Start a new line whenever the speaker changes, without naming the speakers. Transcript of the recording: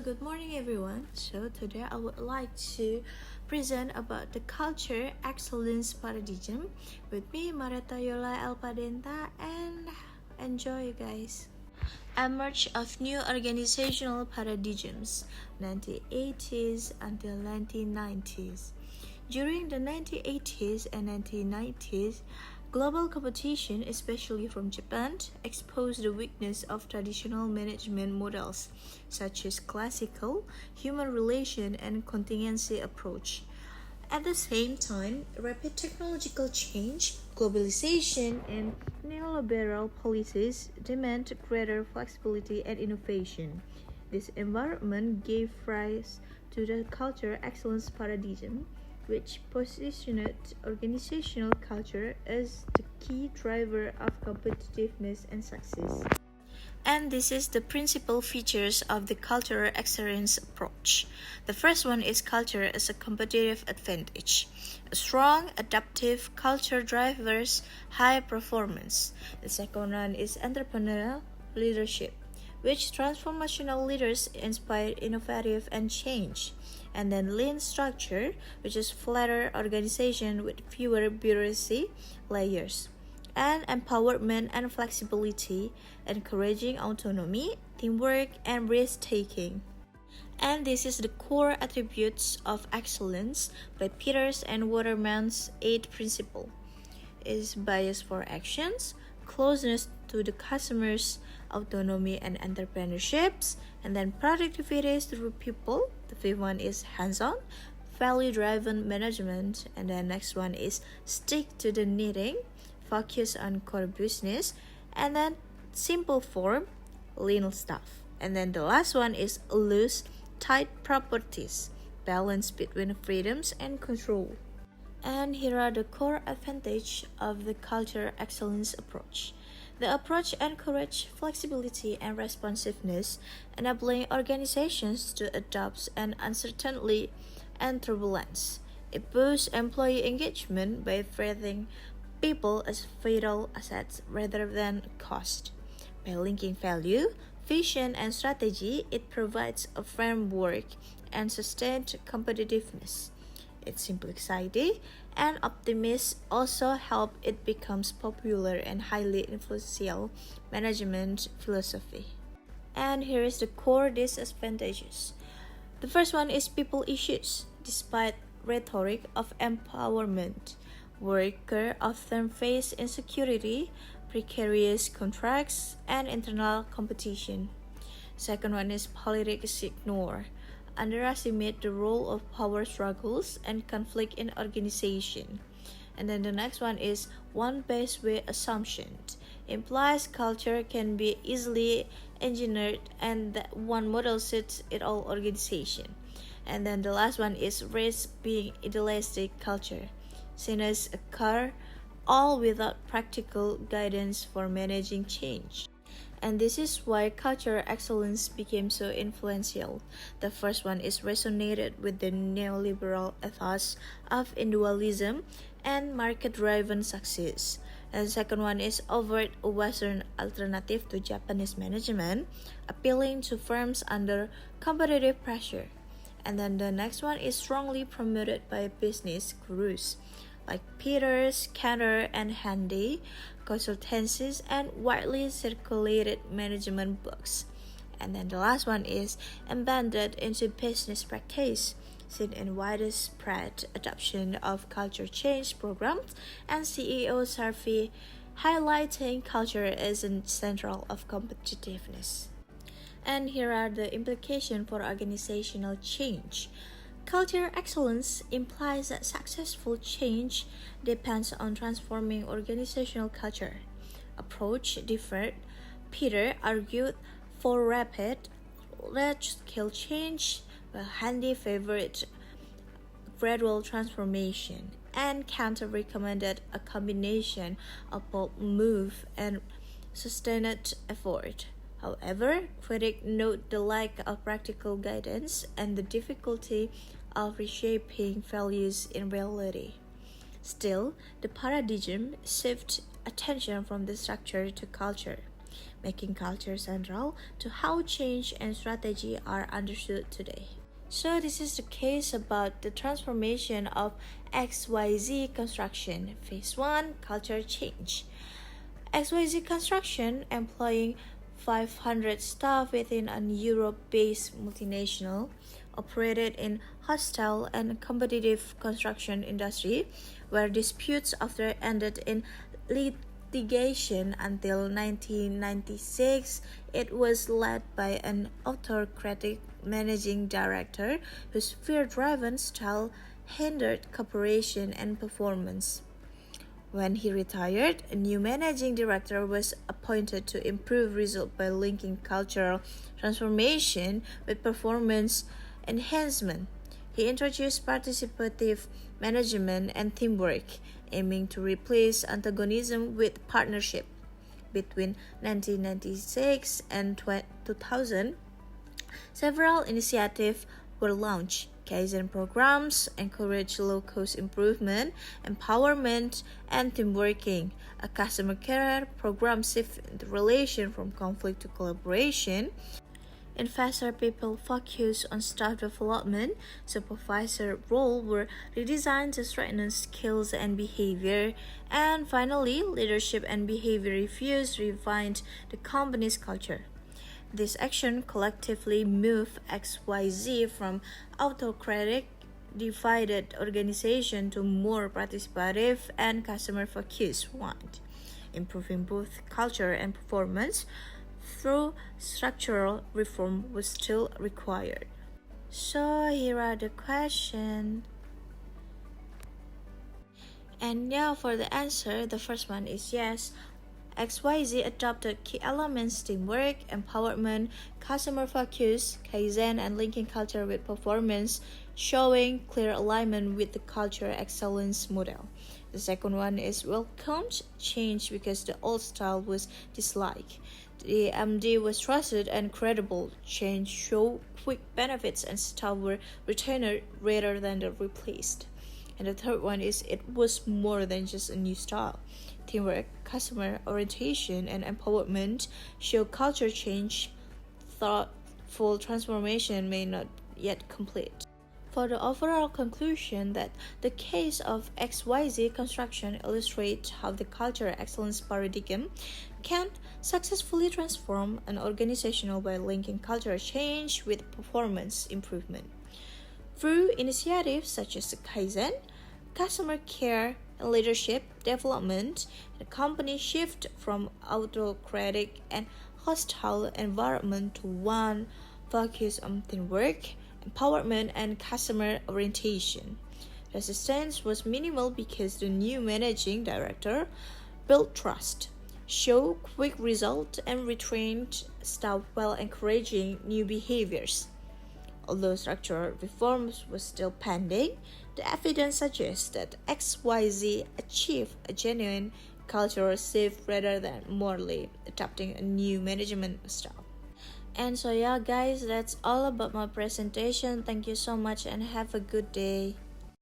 Good morning everyone. So today I would like to present about the culture excellence paradigm with me Mareta Yola Elpadenta and enjoy guys. Emerge of new organizational paradigms 1980s until 1990s. During the 1980s and 1990s, global competition, especially from Japan, exposed the weakness of traditional management models, such as classical, human relation, and contingency approach. At the same time, rapid technological change, globalization, and neoliberal policies demand greater flexibility and innovation. This environment gave rise to the culture excellence paradigm, which positioned organizational culture as the key driver of competitiveness and success. And this is the principal features of the cultural excellence approach. The first one is culture as a competitive advantage. A strong, adaptive culture drives high performance. The second one is entrepreneurial leadership, which transformational leaders inspire innovative and change. And then lean structure, which is flatter organization with fewer bureaucracy layers. And empowerment and flexibility, encouraging autonomy, teamwork, and risk-taking. And this is the core attributes of excellence by Peters and Waterman's 8 principle. Is bias for actions, closeness to the customers, autonomy and entrepreneurships, and then productivity through people. The fifth one is hands-on, value-driven management, and the next one is stick to the knitting, focus on core business, and then simple form, lean stuff. And then the last one is loose, tight properties, balance between freedoms and control. And here are the core advantages of the culture excellence approach. The approach encourages flexibility and responsiveness, enabling organizations to adapt and uncertainty and turbulence. It boosts employee engagement by treating people as vital assets rather than cost. By linking value, vision, and strategy, it provides a framework and sustained competitiveness. Its simplicity and optimism also help it becomes popular and highly influential management philosophy. And here is the core disadvantages. The first one is people issues. Despite rhetoric of empowerment, workers often face insecurity, precarious contracts, and internal competition. Second one is politics ignore. Underestimate the role of power struggles and conflict in organization. And then the next one is one best way assumption. Implies culture can be easily engineered and that one model suits it all organization. And then the last one is risk being idealistic culture. Seen as a car, all without practical guidance for managing change. And this is why cultural excellence became so influential. The first one is resonated with the neoliberal ethos of individualism and market-driven success. And the second one is overt Western alternative to Japanese management, appealing to firms under competitive pressure. And then the next one is strongly promoted by business gurus like Peters, Cantor, and Handy, consultancies, and widely circulated management books. And then the last one is embedded into business practice, seen in widespread adoption of culture change programs and CEO survey highlighting culture as a central of competitiveness. And here are the implications for organizational change. Culture excellence implies that successful change depends on transforming organizational culture. Approach differed. Peter argued for rapid, large-scale change, while Handy favored gradual transformation, and Cantor recommended a combination of bold move and sustained effort. However, critics note the lack of practical guidance and the difficulty of reshaping values in reality. Still, the paradigm shifts attention from the structure to culture. making culture central to how change and strategy are understood today. So this is the case about the transformation of XYZ Construction, Phase 1, Culture Change. XYZ Construction, employing 500 staff within a Europe-based multinational, operated in hostile and competitive construction industry, where disputes often ended in litigation until 1996. It was led by an autocratic managing director whose fear-driven style hindered cooperation and performance. When he retired, a new managing director was appointed to improve results by linking cultural transformation with performance enhancement. He introduced participative management and teamwork, aiming to replace antagonism with partnership. Between 1996 and 2000, several initiatives were launched. Kaizen programs encourage low-cost improvement, empowerment, and teamworking. A customer care program shifted the relation from conflict to collaboration. Investor people focus on staff development. Supervisor roles were redesigned to strengthen skills and behavior. And finally, leadership and behavior reviews refined the company's culture. This action collectively moved XYZ from autocratic, divided organization to more participative and customer-focused one, improving both culture and performance, though structural reform was still required. So here are the questions. And now for the answer, the first one is yes. XYZ adopted key elements: teamwork, empowerment, customer focus, Kaizen, and linking culture with performance, showing clear alignment with the culture excellence model. The second one is welcomed change because the old style was disliked. The MD was trusted and credible. Change showed quick benefits and staff were retained rather than replaced. And the third one is it was more than just a new style. Teamwork, customer orientation, and empowerment show culture change. Thoughtful transformation may not yet complete. For the overall conclusion that the case of XYZ Construction illustrates how the culture excellence paradigm can successfully transform an organization by linking cultural change with performance improvement. Through initiatives such as Kaizen, customer care, and leadership development, the company shifted from autocratic and hostile environment to one focused on teamwork, empowerment, and customer orientation. Resistance was minimal because the new managing director built trust, showed quick results, and retrained staff while encouraging new behaviors. Although structural reforms were still pending, the evidence suggests that XYZ achieved a genuine cultural shift rather than merely adopting a new management style. And so yeah guys, that's all about my presentation. Thank you so much and have a good day.